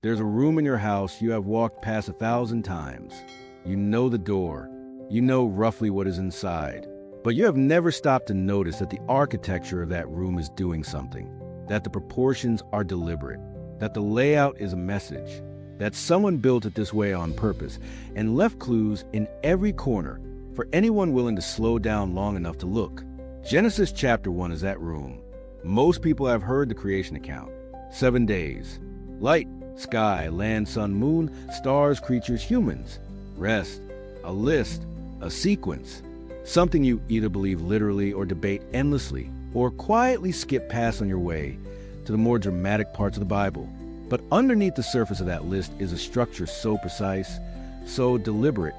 There's a room in your house you have walked past 1,000 times. You know the door. You know roughly what is inside. But you have never stopped to notice that the architecture of that room is doing something, that the proportions are deliberate, that the layout is a message, that someone built it this way on purpose and left clues in every corner for anyone willing to slow down long enough to look. Genesis chapter 1 is that room. Most people have heard the creation account. 7 days. Light, sky, land, sun, moon, stars, creatures, humans. Rest. A list. A sequence. Something you either believe literally or debate endlessly, or quietly skip past on your way to the more dramatic parts of the Bible. But underneath the surface of that list is a structure so precise, so deliberate,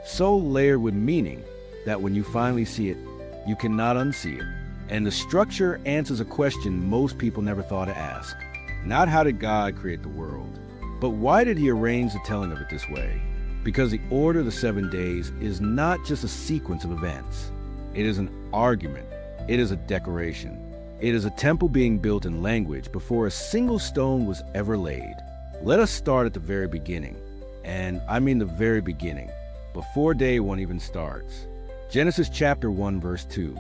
so layered with meaning that when you finally see it, you cannot unsee it. And the structure answers a question most people never thought to ask. Not how did God create the world, but why did he arrange the telling of it this way? Because the order of the 7 days is not just a sequence of events. It is an argument. It is a decoration. It is a temple being built in language before a single stone was ever laid. Let us start at the very beginning. And I mean the very beginning, before day one even starts. Genesis chapter 1 verse 2.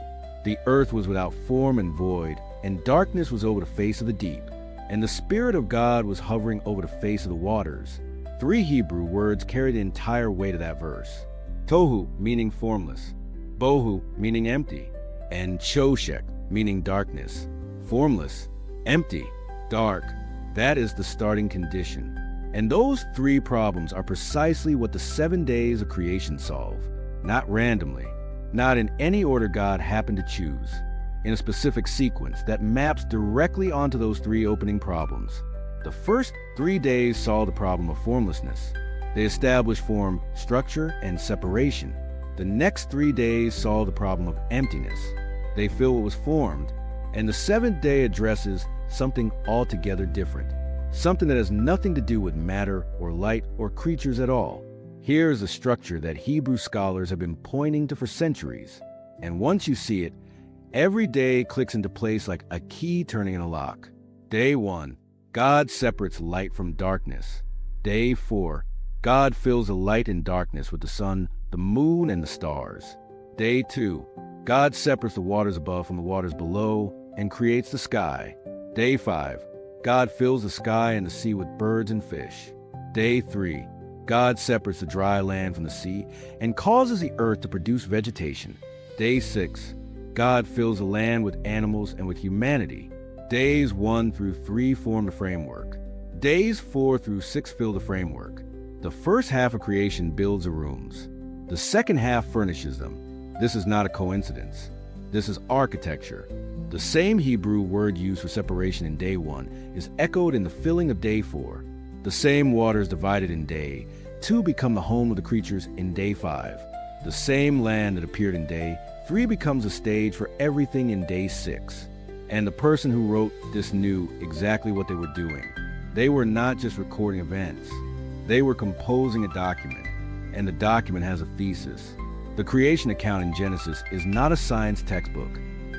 The earth was without form and void, and darkness was over the face of the deep, and the Spirit of God was hovering over the face of the waters. 3 Hebrew words carry the entire weight of that verse. Tohu, meaning formless. Bohu, meaning empty. And Choshek, meaning darkness. Formless, empty, dark. That is the starting condition. And those 3 problems are precisely what the 7 days of creation solve. Not randomly, not in any order God happened to choose. In a specific sequence that maps directly onto those 3 opening problems. The first 3 days solve the problem of formlessness. They establish form, structure, and separation. The next 3 days solve the problem of emptiness. They fill what was formed. And the 7th day addresses something altogether different. Something that has nothing to do with matter or light or creatures at all. Here is a structure that Hebrew scholars have been pointing to for centuries. And once you see it, every day clicks into place like a key turning in a lock. Day 1. God separates light from darkness. Day 4. God fills the light and darkness with the sun, the moon, and the stars. Day 2. God separates the waters above from the waters below and creates the sky. Day 5. God fills the sky and the sea with birds and fish. Day 3. God separates the dry land from the sea and causes the earth to produce vegetation. Day 6. God fills the land with animals and with humanity. Days 1 through 3 form the framework. Days 4 through 6 fill the framework. The first half of creation builds the rooms. The second half furnishes them. This is not a coincidence. This is architecture. The same Hebrew word used for separation in day 1 is echoed in the filling of day 4. The same waters divided in day 2 become the home of the creatures in day 5. The same land that appeared in day 3 becomes a stage for everything in day 6. And the person who wrote this knew exactly what they were doing. They were not just recording events. They were composing a document, and the document has a thesis. The creation account in Genesis is not a science textbook.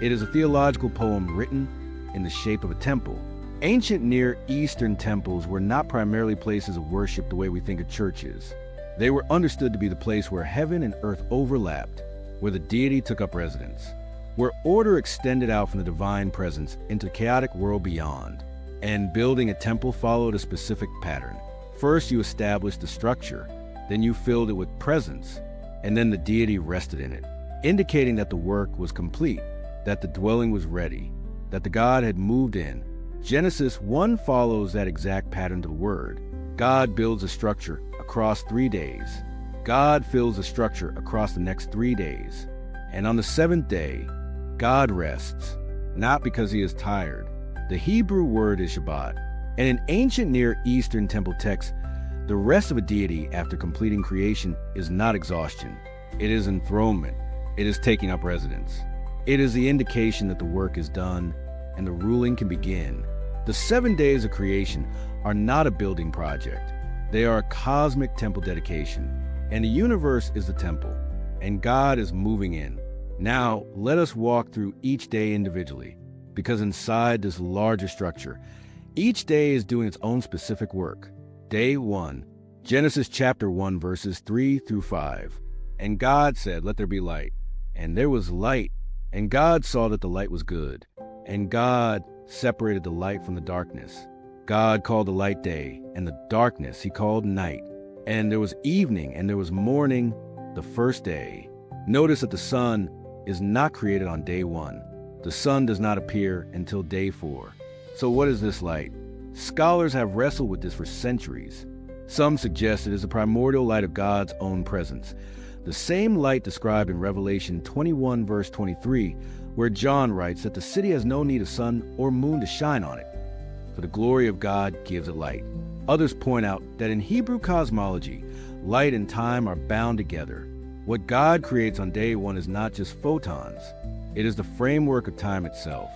It is a theological poem written in the shape of a temple. Ancient Near Eastern temples were not primarily places of worship the way we think a church is. They were understood to be the place where heaven and earth overlapped, where the deity took up residence, where order extended out from the divine presence into the chaotic world beyond. And building a temple followed a specific pattern. First you established the structure, then you filled it with presence, and then the deity rested in it, indicating that the work was complete, that the dwelling was ready, that the God had moved in. Genesis 1 follows that exact pattern to the word. God builds a structure across 3 days. God fills the structure across the next 3 days. And on the 7th day, God rests, not because he is tired. The Hebrew word is Shabbat. And in ancient Near Eastern temple texts, the rest of a deity after completing creation is not exhaustion. It is enthronement. It is taking up residence. It is the indication that the work is done and the ruling can begin. The 7 days of creation are not a building project. They are a cosmic temple dedication. And the universe is the temple, and God is moving in. Now, let us walk through each day individually, because inside this larger structure, each day is doing its own specific work. Day 1. Genesis chapter 1 verses 3 through 5. And God said, "Let there be light." And there was light. And God saw that the light was good. And God separated the light from the darkness. God called the light day, and the darkness he called night. And there was evening, and there was morning, the first day. Notice that the sun is not created on day 1. The sun does not appear until day 4. So what is this light? Scholars have wrestled with this for centuries. Some suggest it is the primordial light of God's own presence, the same light described in Revelation 21 verse 23, where John writes that the city has no need of sun or moon to shine on it, for the glory of God gives it light. Others point out that in Hebrew cosmology, light and time are bound together. What God creates on day 1 is not just photons, it is the framework of time itself,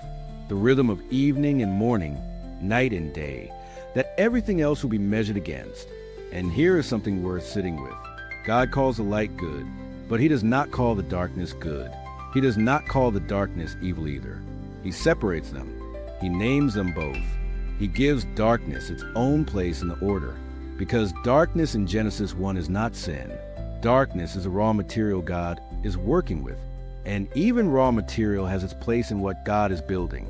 the rhythm of evening and morning, night and day, that everything else will be measured against. And here is something worth sitting with. God calls the light good, but he does not call the darkness good. He does not call the darkness evil either. He separates them. He names them both. He gives darkness its own place in the order, because darkness in Genesis 1 is not sin. Darkness is a raw material God is working with, and even raw material has its place in what God is building.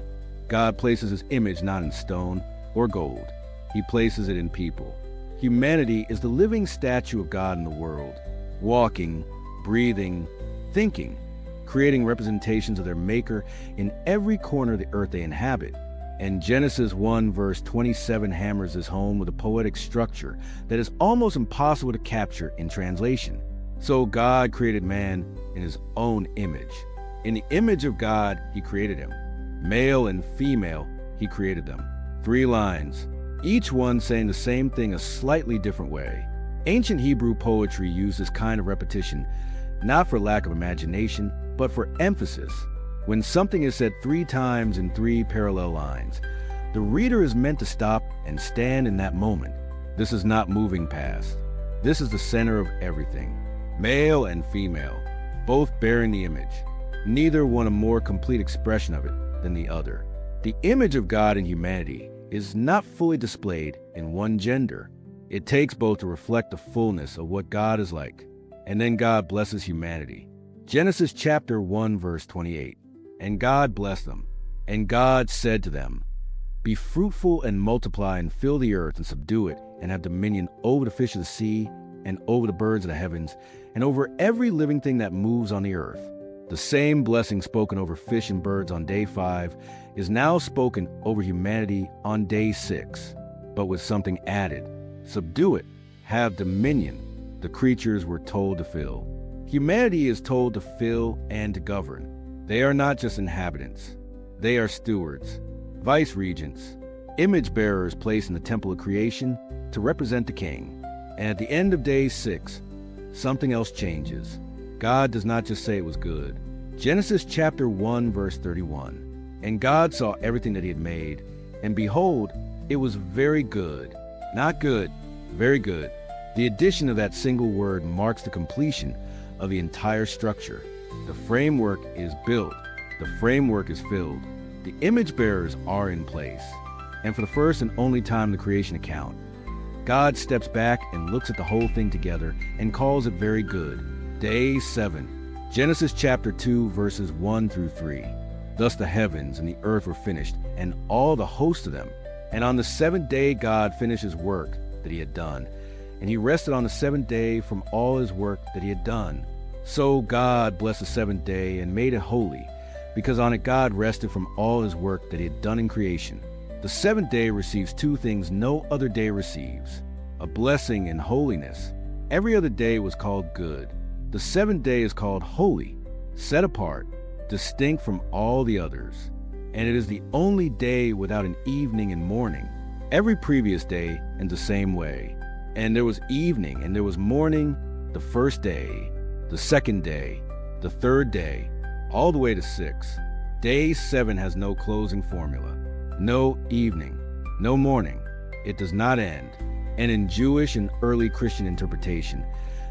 God places his image not in stone or gold. He places it in people. Humanity is the living statue of God in the world, walking, breathing, thinking, creating representations of their Maker in every corner of the earth they inhabit. And Genesis 1 verse 27 hammers this home with a poetic structure that is almost impossible to capture in translation. So God created man in his own image. In the image of God, he created him. Male and female, he created them. 3 lines, each one saying the same thing a slightly different way. Ancient Hebrew poetry used this kind of repetition, not for lack of imagination, but for emphasis. When something is said 3 times in 3 parallel lines, the reader is meant to stop and stand in that moment. This is not moving past. This is the center of everything. Male and female, both bearing the image. Neither one a more complete expression of it than the other. The image of God in humanity is not fully displayed in one gender. It takes both to reflect the fullness of what God is like. And then God blesses humanity. Genesis chapter 1 verse 28. And God blessed them. And God said to them, "Be fruitful and multiply and fill the earth and subdue it and have dominion over the fish of the sea and over the birds of the heavens and over every living thing that moves on the earth." The same blessing spoken over fish and birds on day 5 is now spoken over humanity on day 6, but with something added. Subdue it, have dominion, the creatures were told to fill. Humanity is told to fill and to govern. They are not just inhabitants. They are stewards, vice-regents, image-bearers placed in the temple of creation to represent the king. And at the end of day 6, something else changes. God does not just say it was good. Genesis chapter 1 verse 31. And God saw everything that he had made, and behold, it was very good. Not good, very good. The addition of that single word marks the completion of the entire structure. The framework is built. The framework is filled. The image bearers are in place. And for the first and only time in the creation account, God steps back and looks at the whole thing together and calls it very good. Day 7. Genesis chapter 2 verses 1 through 3. Thus the heavens and the earth were finished, and all the host of them. And on the 7th day God finished his work that he had done, and he rested on the 7th day from all his work that he had done. So God blessed the 7th day and made it holy, because on it God rested from all his work that he had done in creation. The 7th day receives 2 things no other day receives: a blessing and holiness. Every other day was called good. The 7th day is called holy, set apart, distinct from all the others. And it is the only day without an evening and morning. Every previous day in the same way. And there was evening and there was morning the first day, the 2nd day, the 3rd day, all the way to 6. Day 7 has no closing formula, no evening, no morning. It does not end. And in Jewish and early Christian interpretation,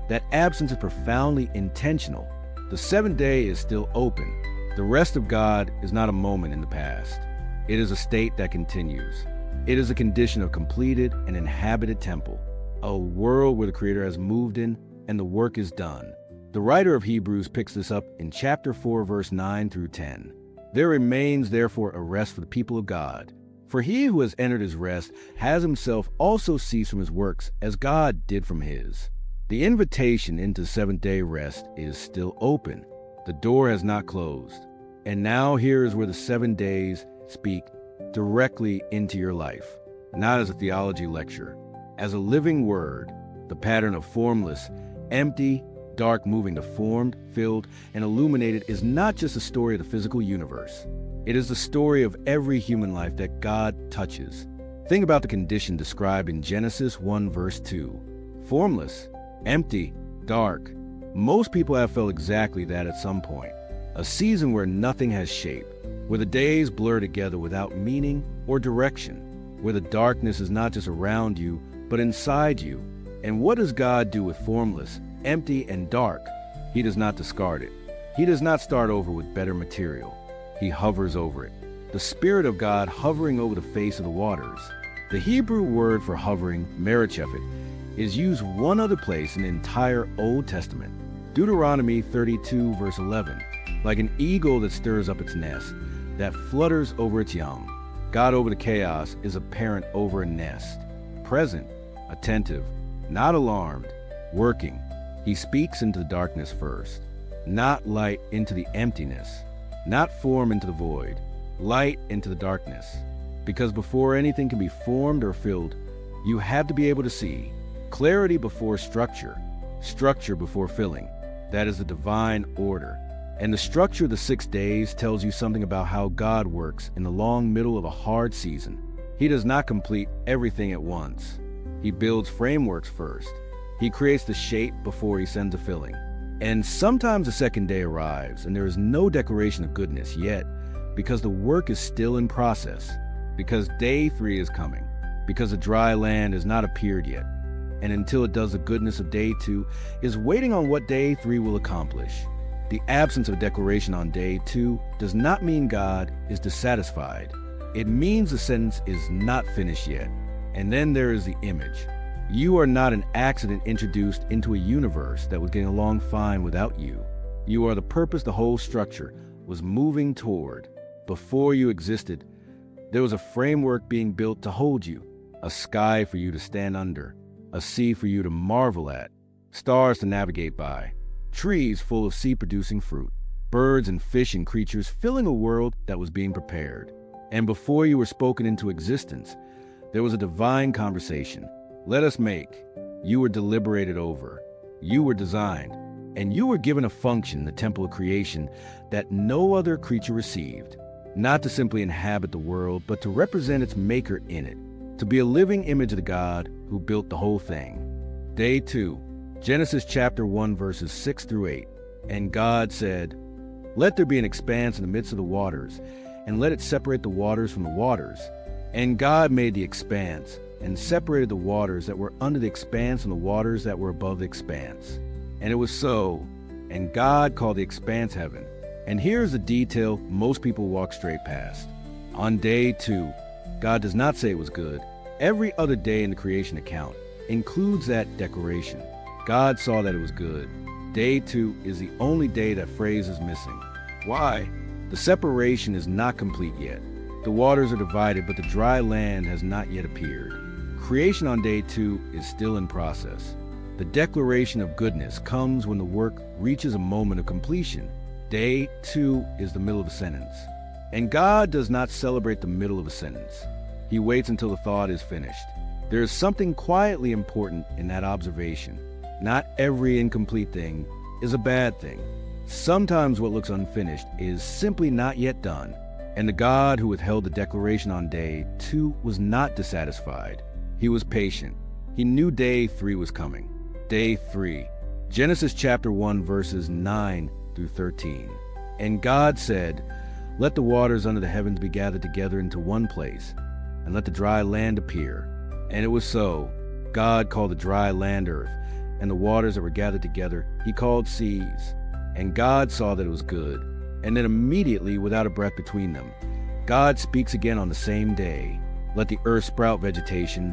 that absence is profoundly intentional. The 7th day is still open. The rest of God is not a moment in the past. It is a state that continues. It is a condition of completed and inhabited temple. a world where the Creator has moved in and the work is done. The writer of Hebrews picks this up in chapter 4, verse 9 through 10. There remains therefore a rest for the people of God. For he who has entered his rest has himself also ceased from his works, as God did from his. The invitation into seventh-day rest is still open. The door has not closed. And now here is where the 7 days speak directly into your life, not as a theology lecture, as a living word. The pattern of formless, empty, dark moving to formed, filled, and illuminated is not just a story of the physical universe. It is the story of every human life that God touches. Think about the condition described in Genesis 1 verse 2. Formless, empty, dark. Most people have felt exactly that at some point. A season where nothing has shape, where the days blur together without meaning or direction, where the darkness is not just around you, but inside you. And what does God do with formless, empty, and dark? He does not discard it. He does not start over with better material. He hovers over it. The Spirit of God hovering over the face of the waters. The Hebrew word for hovering, merachephet, is used one other place in the entire Old Testament. Deuteronomy 32 verse 11. Like an eagle that stirs up its nest, that flutters over its young. God over the chaos is a parent over a nest. Present, attentive, not alarmed, working. He speaks into the darkness first. Not light into the emptiness. Not form into the void. Light into the darkness. Because before anything can be formed or filled, you have to be able to see. Clarity before structure. Structure before filling. That is the divine order. And the structure of the 6 days tells you something about how God works in the long middle of a hard season. He does not complete everything at once. He builds frameworks first. He creates the shape before he sends a filling. And sometimes the second day arrives and there is no declaration of goodness yet, because the work is still in process, because day 3 is coming, because the dry land has not appeared yet. And until it does, the goodness of day 2 is waiting on what day 3 will accomplish. The absence of a declaration on day 2 does not mean God is dissatisfied. It means the sentence is not finished yet. And then there is the image. You are not an accident introduced into a universe that was getting along fine without you. You are the purpose the whole structure was moving toward. Before you existed, there was a framework being built to hold you, a sky for you to stand under, a sea for you to marvel at, stars to navigate by, trees full of seed-producing fruit, birds and fish and creatures filling a world that was being prepared. And before you were spoken into existence, there was a divine conversation. Let us make. You were deliberated over. You were designed. And you were given a function in the temple of creation that no other creature received. Not to simply inhabit the world, but to represent its maker in it. To be a living image of the God who built the whole thing. Day 2. Genesis chapter 1 verses 6 through 8. And God said, "Let there be an expanse in the midst of the waters, and let it separate the waters from the waters." And God made the expanse, and separated the waters that were under the expanse from the waters that were above the expanse. And it was so. And God called the expanse heaven. And here's the detail most people walk straight past. On day 2, God does not say it was good. Every other day in the creation account includes that declaration. God saw that it was good. Day 2 is the only day that phrase is missing. Why? The separation is not complete yet. The waters are divided, but the dry land has not yet appeared. Creation on day 2 is still in process. The declaration of goodness comes when the work reaches a moment of completion. Day 2 is the middle of a sentence. And God does not celebrate the middle of a sentence. He waits until the thought is finished. There is something quietly important in that observation. Not every incomplete thing is a bad thing. Sometimes what looks unfinished is simply not yet done. And the God who withheld the declaration on day 2 was not dissatisfied. He was patient. He knew day 3 was coming. Day 3. Genesis chapter 1 verses 9 through 13. And God said, "Let the waters under the heavens be gathered together into one place, and let the dry land appear." And it was so. God called the dry land earth, and the waters that were gathered together he called seas. And God saw that it was good. And then immediately, without a breath between them, God speaks again on the same day. "Let the earth sprout vegetation,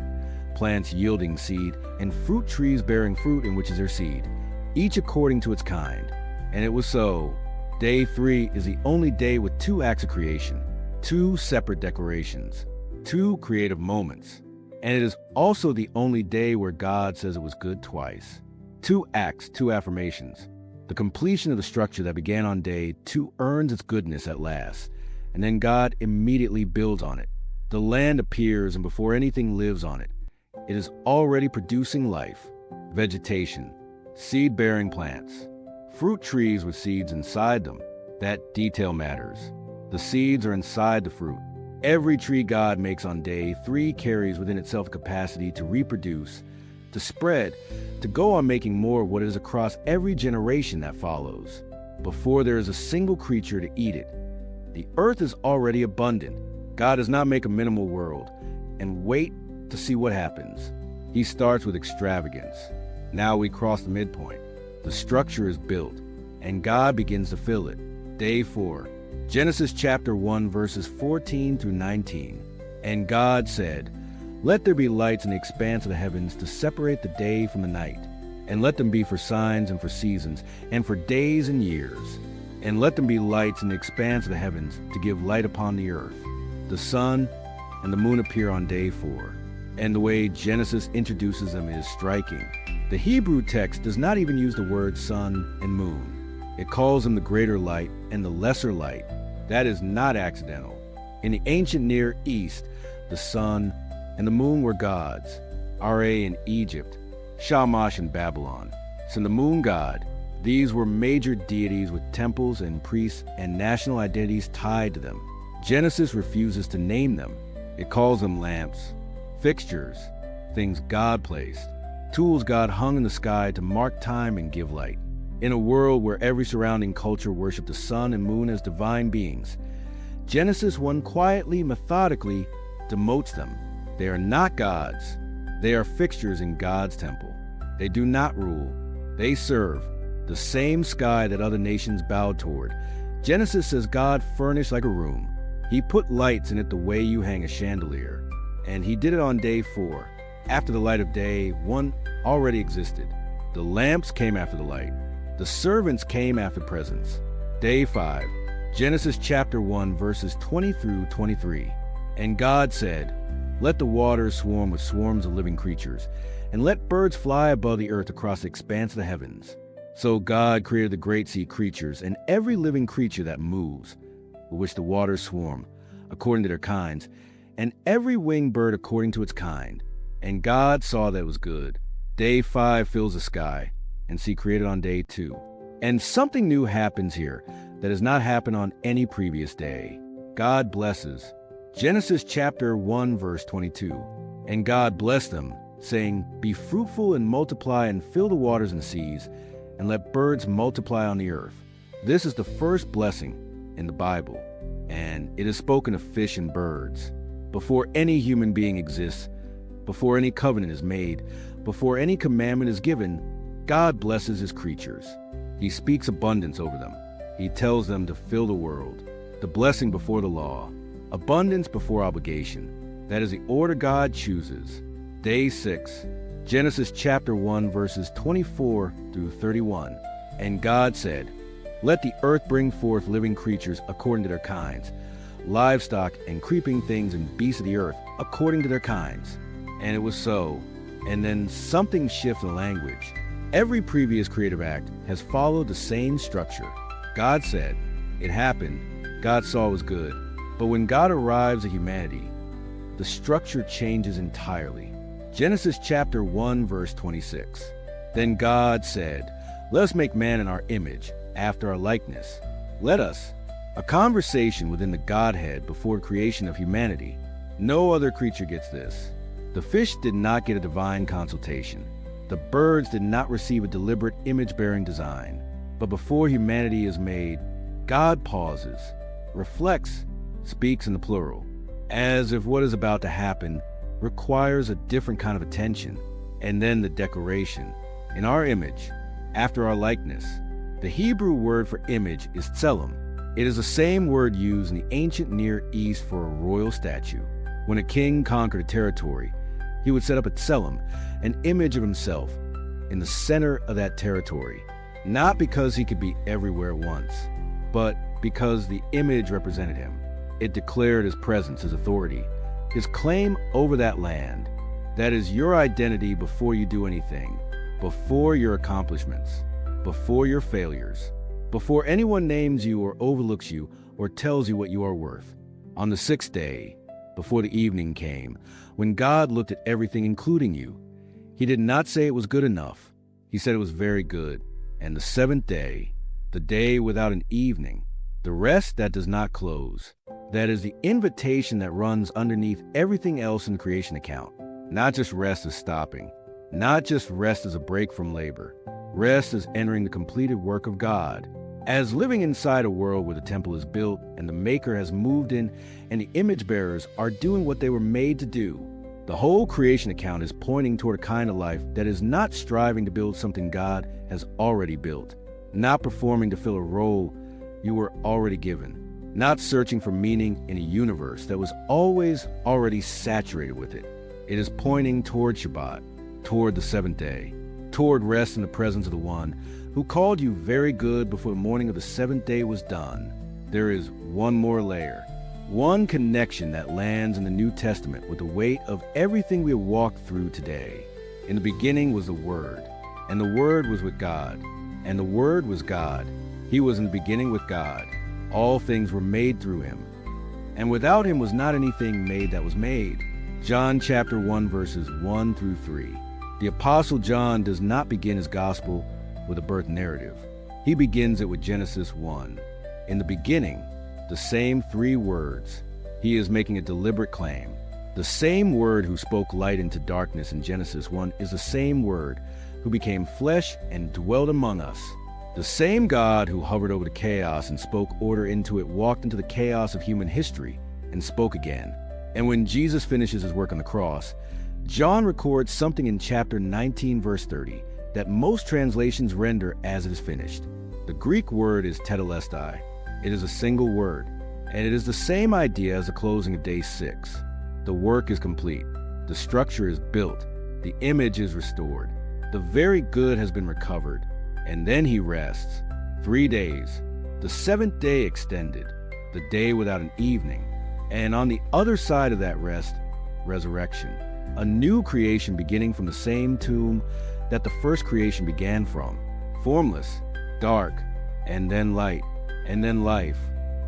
plants yielding seed, and fruit trees bearing fruit in which is their seed, each according to its kind. And it was so. Day 3 is the only day with 2 acts of creation, 2 separate declarations, 2 creative moments. And it is also the only day where God says it was good twice. 2 acts, 2 affirmations. The completion of the structure that began on day 2 earns its goodness at last, and then God immediately builds on it. The land appears, and before anything lives on it, it is already producing life, vegetation, seed-bearing plants, fruit trees with seeds inside them. That detail matters. The seeds are inside the fruit. Every tree God makes on day 3 carries within itself the capacity to reproduce, to spread, to go on making more of what is across every generation that follows, before there is a single creature to eat it. The earth is already abundant. God does not make a minimal world and wait to see what happens. He starts with extravagance. Now we cross the midpoint. The structure is built, and God begins to fill it. Day 4. Genesis chapter 1 verses 14 through 19. And God said, "Let there be lights in the expanse of the heavens to separate the day from the night, and let them be for signs and for seasons, and for days and years. And let them be lights in the expanse of the heavens to give light upon the earth. The sun and the moon appear on day 4. And the way Genesis introduces them is striking. The Hebrew text does not even use the words sun and moon. It calls them the greater light and the lesser light. That is not accidental. In the ancient Near East, the sun and the moon were gods. Ra in Egypt, Shamash in Babylon. So the moon god, these were major deities with temples and priests and national identities tied to them. Genesis refuses to name them. It calls them lamps, fixtures, things God placed, tools God hung in the sky to mark time and give light. In a world where every surrounding culture worshiped the sun and moon as divine beings, Genesis 1 quietly, methodically demotes them. They are not gods. They are fixtures in God's temple. They do not rule. They serve the same sky that other nations bowed toward. Genesis says God furnished like a room. He put lights in it the way you hang a chandelier. And he did it on day 4. After the light of day 1 already existed. The lamps came after the light. The servants came after presence. Day 5. Genesis chapter 1 verses 20 through 23. And God said, "Let the waters swarm with swarms of living creatures, and let birds fly above the earth across the expanse of the heavens." So God created the great sea creatures and every living creature that moves, with which the waters swarm, according to their kinds, and every winged bird according to its kind. And God saw that it was good. Day 5 fills the sky, and sea created on day 2. And something new happens here that has not happened on any previous day. God blesses. Genesis chapter 1 verse 22. And God blessed them, saying, "Be fruitful and multiply and fill the waters and seas, and let birds multiply on the earth." This is the first blessing in the Bible, and it is spoken of fish and birds. Before any human being exists, before any covenant is made, before any commandment is given, God blesses his creatures. He speaks abundance over them. He tells them to fill the world. The blessing before the law, abundance before obligation. That is the order God chooses. Day 6, Genesis chapter 1 verses 24 through 31. And God said, "Let the earth bring forth living creatures according to their kinds, livestock and creeping things and beasts of the earth according to their kinds." And it was so. And then something shifts in the language. Every previous creative act has followed the same structure. God said, it happened, God saw it was good. But when God arrives at humanity, the structure changes entirely. Genesis chapter 1 verse 26. Then God said, "Let us make man in our image, after our likeness. Let us." A conversation within the Godhead before creation of humanity. No other creature gets this. The fish did not get a divine consultation. The birds did not receive a deliberate image-bearing design. But before humanity is made, God pauses, reflects, speaks in the plural, as if what is about to happen requires a different kind of attention. And then the declaration, "In our image, after our likeness." The Hebrew word for image is tselem. It is the same word used in the ancient Near East for a royal statue. When a king conquered a territory, He would set up a tselem, an image of himself, in the center of that territory, not because he could be everywhere at once, but because the image represented him. It declared his presence, his authority, his claim over that land. That is your identity before you do anything, before your accomplishments, before your failures, before anyone names you or overlooks you or tells you what you are worth. On the sixth day, before the evening came, when God looked at everything, including you, he did not say it was good enough. He said it was very good. And the seventh day, the day without an evening, the rest that does not close, that is the invitation that runs underneath everything else in the creation account. Not just rest as stopping, not just rest as a break from labor. Rest as entering the completed work of God, as living inside a world where the temple is built and the Maker has moved in and the image bearers are doing what they were made to do. The whole creation account is pointing toward a kind of life that is not striving to build something God has already built, not performing to fill a role you were already given, not searching for meaning in a universe that was always already saturated with it. It is pointing toward Shabbat, toward the seventh day, toward rest in the presence of the One who called you very good before the morning of the seventh day was done. There is one more layer, one connection that lands in the New Testament with the weight of everything we have walked through today. In the beginning was the Word, and the Word was with God, and the Word was God. He was in the beginning with God. All things were made through him, and without him was not anything made that was made. John chapter 1 verses 1 through 3. The Apostle John does not begin his gospel with a birth narrative. He begins it with Genesis 1. In the beginning, the same three words. He is making a deliberate claim. The same Word who spoke light into darkness in Genesis 1 is the same Word who became flesh and dwelt among us. The same God who hovered over the chaos and spoke order into it walked into the chaos of human history and spoke again. And when Jesus finishes his work on the cross, John records something in chapter 19 verse 30 that most translations render as it is finished. The Greek word is tetelestai. It is a single word, and it is the same idea as the closing of day 6. The work is complete. The structure is built. The image is restored. The very good has been recovered. And then he rests. 3 days. The seventh day extended. The day without an evening. And on the other side of that rest, resurrection. A new creation beginning from the same tomb that the first creation began from. Formless, dark, and then light, and then life.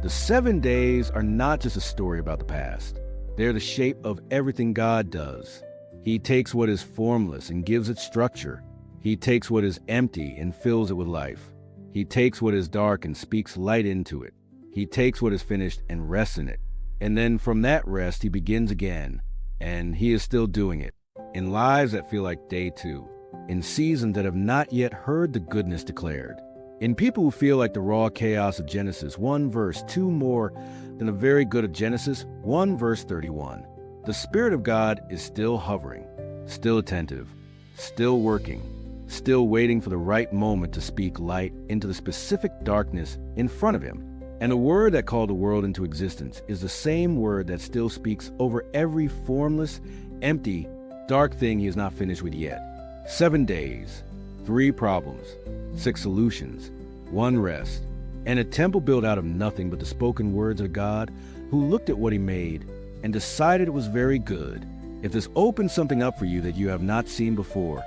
The 7 days are not just a story about the past. They're the shape of everything God does. He takes what is formless and gives it structure. He takes what is empty and fills it with life. He takes what is dark and speaks light into it. He takes what is finished and rests in it. And then from that rest, he begins again. And he is still doing it. In lives that feel like day 2. In seasons that have not yet heard the goodness declared. In people who feel like the raw chaos of Genesis 1 verse 2 more than the very good of Genesis 1 verse 31. The Spirit of God is still hovering, still attentive, still working, still waiting for the right moment to speak light into the specific darkness in front of him. And the word that called the world into existence is the same word that still speaks over every formless, empty, dark thing he is not finished with yet. 7 days, 3 problems, 6 solutions, 1 rest, and a temple built out of nothing but the spoken words of God who looked at what he made and decided it was very good. If this opens something up for you that you have not seen before,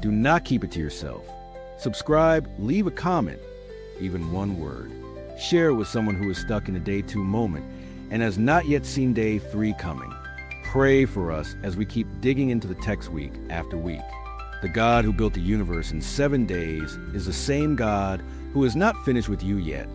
do not keep it to yourself. Subscribe, leave a comment, even 1 word. Share it with someone who is stuck in a day 2 moment and has not yet seen day 3 coming. Pray for us as we keep digging into the text week after week. The God who built the universe in 7 days is the same God who is not finished with you yet.